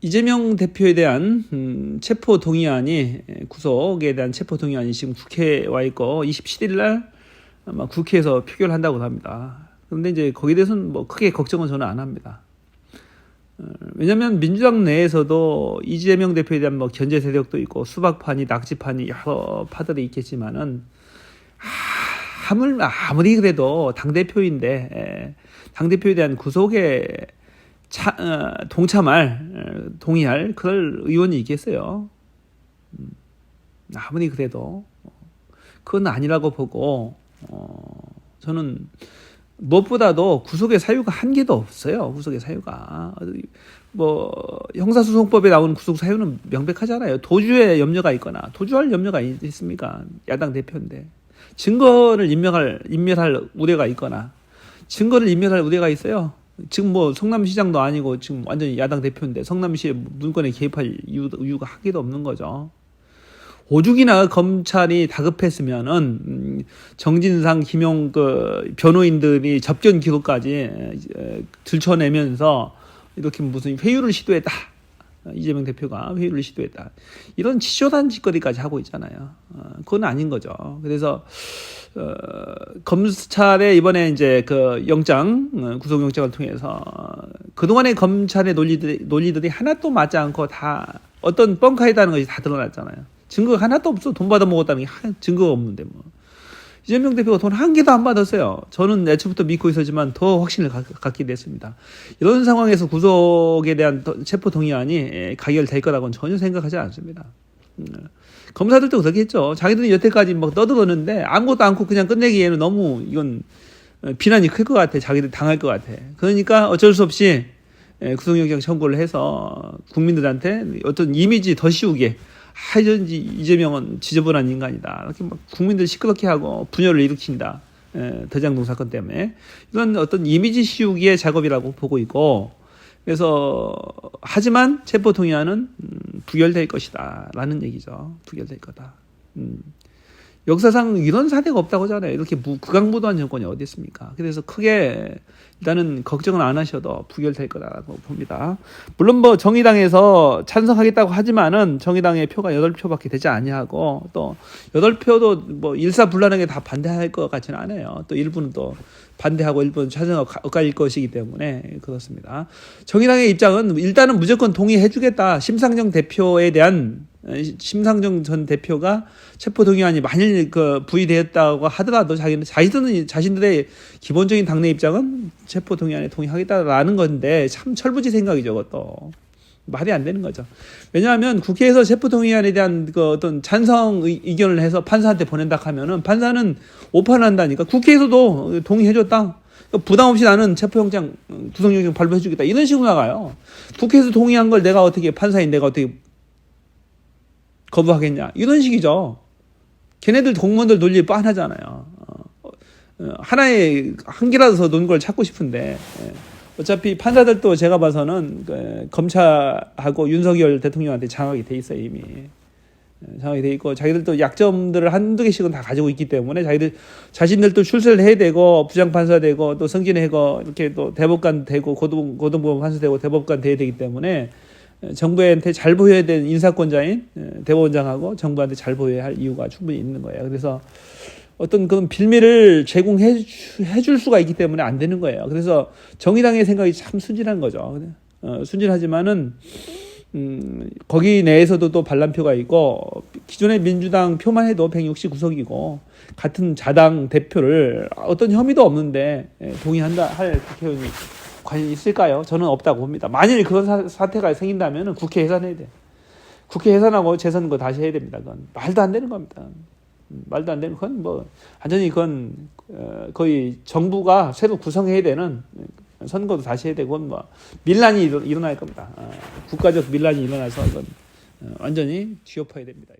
이재명 대표에 대한 체포 동의안이 구속에 대한 체포 동의안이 지금 국회에 와 있고 27일 날 아마 국회에서 표결한다고 합니다. 그런데 이제 거기에 대해서는 뭐 크게 걱정은 저는 안 합니다. 왜냐하면 민주당 내에서도 이재명 대표에 대한 뭐 견제 세력도 있고 수박파니 낙지파니 여러 파들이 있겠지만은 아무리 그래도 당 대표인데 당 대표에 대한 구속에 동의할 그럴 의원이 있겠어요. 아무리 그래도 그건 아니라고 보고 저는 무엇보다도 구속의 사유가 한 개도 없어요. 구속의 사유가 뭐 형사소송법에 나오는 구속 사유는 명백하잖아요. 도주에 염려가 있거나 도주할 염려가 있습니까? 야당 대표인데 증거를 인멸할 우려가 있거나 증거를 인멸할 우려가 있어요. 지금 뭐 성남시장도 아니고 지금 완전히 야당 대표인데 성남시의 문건에 개입할 이유가 한 개도 없는 거죠. 오죽이나 검찰이 다급했으면은 정진상, 김용 변호인들이 접견 기록까지 들춰내면서 이렇게 무슨 회유를 시도했다. 이재명 대표가 회유를 시도했다. 이런 치졸한 짓거리까지 하고 있잖아요. 그건 아닌 거죠. 그래서 검찰의 이번에 이제 그 영장, 구속영장을 통해서 그동안의 검찰의 논리들이 하나도 맞지 않고 다 어떤 뻥카 있다는 것이 다 드러났잖아요. 증거가 하나도 없어. 돈 받아 먹었다는 게 증거가 없는데 뭐. 이재명 대표가 돈 한 개도 안 받았어요. 저는 애초부터 믿고 있었지만 더 확신을 갖게 됐습니다. 이런 상황에서 구속에 대한 체포 동의안이 가결될 거라고는 전혀 생각하지 않습니다. 검사들도 그렇겠죠. 자기들이 여태까지 막 떠들었는데 아무것도 않고 그냥 끝내기에는 너무 이건 비난이 클 것 같아. 자기들 당할 것 같아. 그러니까 어쩔 수 없이 구속영장 청구를 해서 국민들한테 어떤 이미지 더 씌우게 이재명은 지저분한 인간이다. 이렇게 막 국민들 시끄럽게 하고 분열을 일으킨다. 대장동 사건 때문에. 이건 어떤 이미지 씌우기의 작업이라고 보고 있고, 그래서, 하지만 체포동의안은 부결될 것이다. 라는 얘기죠. 부결될 거다. 역사상 이런 사례가 없다고 하잖아요. 이렇게 극악무도한 정권이 어디 있습니까? 그래서 크게 일단은 걱정은 안 하셔도 부결될 거라고 봅니다. 물론 뭐 정의당에서 찬성하겠다고 하지만은 정의당의 표가 8표밖에 되지 아니하고 또 8표도 뭐 일사불란하게 다 반대할 것 같지는 않아요. 또 일부는 또 반대하고 일부는 찬성하고 엇갈릴 것이기 때문에 그렇습니다. 정의당의 입장은 일단은 무조건 동의해주겠다. 심상정 전 대표가 체포동의안이 만일 부의되었다고 하더라도 자신들의 기본적인 당내 입장은 체포동의안에 동의하겠다라는 건데 참 철부지 생각이죠. 그것도 말이 안 되는 거죠. 왜냐하면 국회에서 체포동의안에 대한 어떤 찬성 의견을 해서 판사한테 보낸다 하면은 판사는 오판한다니까. 국회에서도 동의해줬다. 부담 없이 나는 체포영장 구속영장 발부해주겠다. 이런 식으로 나가요. 국회에서 동의한 걸 내가 어떻게 판사인 내가 어떻게 거부하겠냐. 이런 식이죠. 걔네들 공무원들 논리 뻔하잖아요. 하나의 한 개라도 논 걸 찾고 싶은데 어차피 판사들도 제가 봐서는 검찰하고 윤석열 대통령한테 장악이 돼 있어요. 이미 장악이 돼 있고 자기들도 약점들을 한두 개씩은 다 가지고 있기 때문에 자신들도 출세를 해야 되고 부장판사 되고 또 승진하고 이렇게 또 대법관 되고 고등법원 판사 되고 대법관 돼야 되기 때문에 정부한테 잘 보여야 되는 인사권자인 대법원장하고 정부한테 잘 보여야 할 이유가 충분히 있는 거예요. 그래서 어떤 그런 빌미를 제공해 줄 수가 있기 때문에 안 되는 거예요. 그래서 정의당의 생각이 참 순진한 거죠. 순진하지만은 거기 내에서도 또 반란표가 있고 기존의 민주당 표만 해도 169석이고 같은 자당 대표를 어떤 혐의도 없는데 동의한다 할 국회의원이 과연 있을까요? 저는 없다고 봅니다. 만일 그런 사태가 생긴다면 국회 해산해야 돼. 국회 해산하고 재선 거 다시 해야 됩니다. 그건 말도 안 되는 겁니다. 말도 안 되는 건 뭐 완전히 그건 거의 정부가 새로 구성해야 되는 선거도 다시 해야 되고 뭐 밀란이 일어날 겁니다. 국가적 밀란이 일어나서 이건 완전히 뒤엎어야 됩니다.